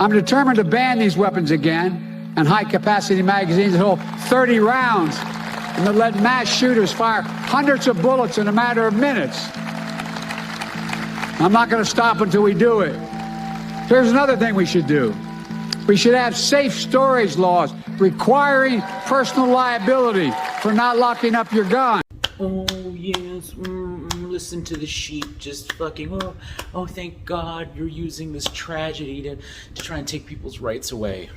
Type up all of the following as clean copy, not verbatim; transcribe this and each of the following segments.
I'm determined to ban these weapons again and high-capacity magazines that hold 30 rounds and that let mass shooters fire hundreds of bullets in a matter of minutes. I'm not going to stop until we do it. Here's another thing we should do. We should have safe storage laws requiring personal liability for not locking up your gun. Oh, yes, listen to the sheep just fucking, oh, thank God you're using this tragedy to try and take people's rights away.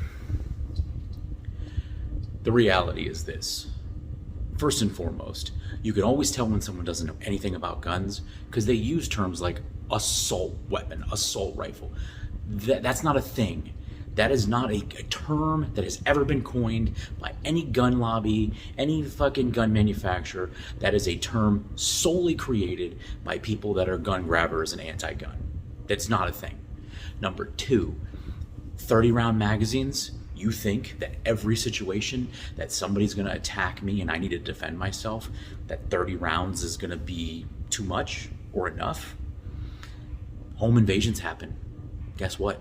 The reality is this. First and foremost, you can always tell when someone doesn't know anything about guns because they use terms like assault weapon, assault rifle. That's not a thing. That is not a term that has ever been coined by any gun lobby, any fucking gun manufacturer. That is a term solely created by people that are gun grabbers and anti-gun. That's not a thing. Number two, 30-round magazines. You think that every situation that somebody's going to attack me and I need to defend myself, that 30 rounds is going to be too much or enough? Home invasions happen. Guess what?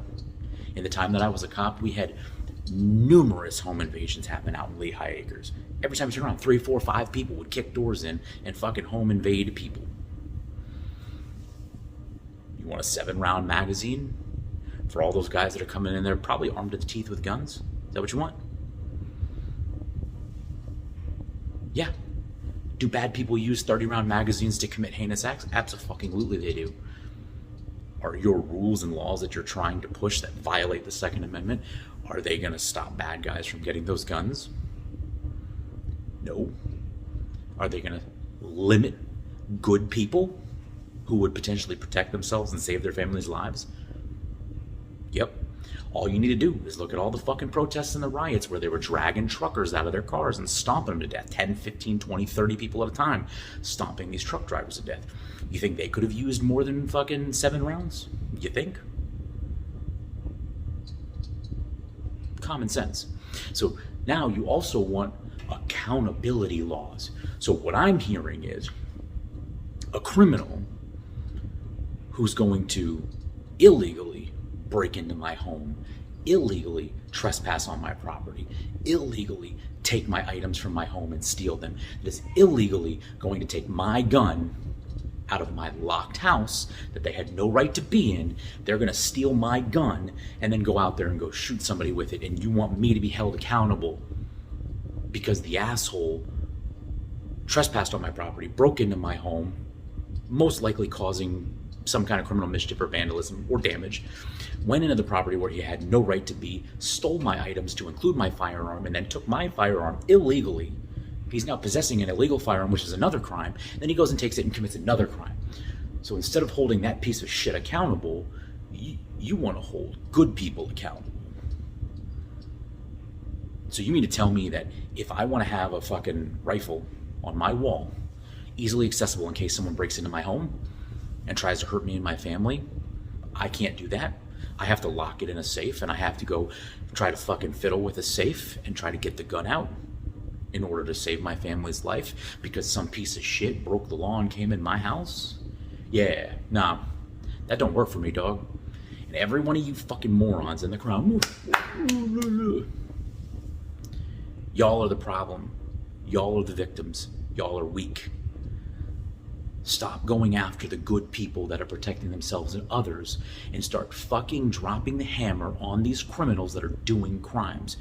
In the time that I was a cop, we had numerous home invasions happen out in Lehigh Acres. Every time you turn around, 3, 4, 5 people would kick doors in and fucking home invade people. You want a 7-round magazine for all those guys that are coming in there probably armed to the teeth with guns? Is that what you want? Yeah. Do bad people use 30-round magazines to commit heinous acts? Absolutely they do. Are your rules and laws that you're trying to push that violate the Second Amendment, are they going to stop bad guys from getting those guns? No. Are they going to limit good people who would potentially protect themselves and save their families' lives? Yep. All you need to do is look at all the fucking protests and the riots where they were dragging truckers out of their cars and stomping them to death. 10, 15, 20, 30 people at a time stomping these truck drivers to death. You think they could have used more than fucking 7 rounds? You think? Common sense. So now you also want accountability laws. So what I'm hearing is a criminal who's going to illegally break into my home, illegally trespass on my property, illegally take my items from my home and steal them, that is illegally going to take my gun out of my locked house that they had no right to be in. They're going to steal my gun and then go out there and go shoot somebody with it, and you want me to be held accountable because the asshole trespassed on my property, broke into my home, most likely causing some kind of criminal mischief or vandalism or damage, went into the property where he had no right to be, stole my items to include my firearm, and then took my firearm illegally. He's now possessing an illegal firearm, which is another crime. Then he goes and takes it and commits another crime. So instead of holding that piece of shit accountable, you want to hold good people accountable. So you mean to tell me that if I want to have a fucking rifle on my wall, easily accessible in case someone breaks into my home and tries to hurt me and my family, I can't do that? I have to lock it in a safe, and I have to go try to fucking fiddle with a safe and try to get the gun out in order to save my family's life because some piece of shit broke the law and came in my house? Yeah, nah, that don't work for me, dog. And every one of you fucking morons in the crowd, y'all are the problem. Y'all are the victims. Y'all are weak. Stop going after the good people that are protecting themselves and others and start fucking dropping the hammer on these criminals that are doing crimes.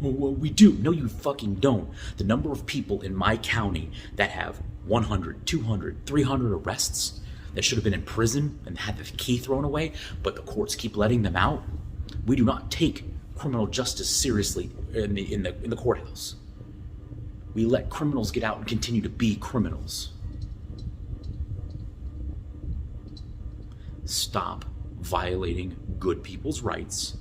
Well, we do. No, you fucking don't. The number of people in my county that have 100, 200, 300 arrests that should have been in prison and had the key thrown away, but the courts keep letting them out. We do not take criminal justice seriously in the courthouse. We let criminals get out and continue to be criminals. Stop violating good people's rights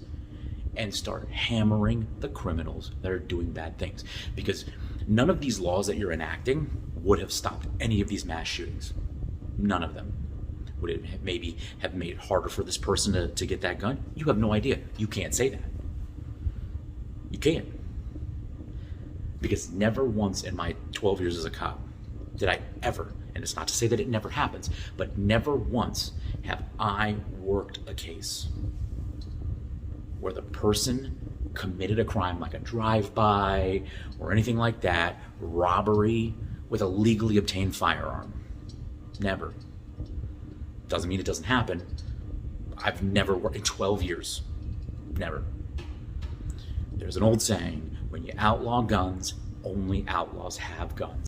and start hammering the criminals that are doing bad things. Because none of these laws that you're enacting would have stopped any of these mass shootings. None of them. Would it maybe have made it harder for this person to get that gun? You have no idea. You can't say that. You can't. Because never once in my 12 years as a cop did I ever, and it's not to say that it never happens, but never once have I worked a case where the person committed a crime like a drive-by or anything like that, robbery with a legally obtained firearm. Never. Doesn't mean it doesn't happen. I've never worked in 12 years. Never. There's an old saying, when you outlaw guns, only outlaws have guns.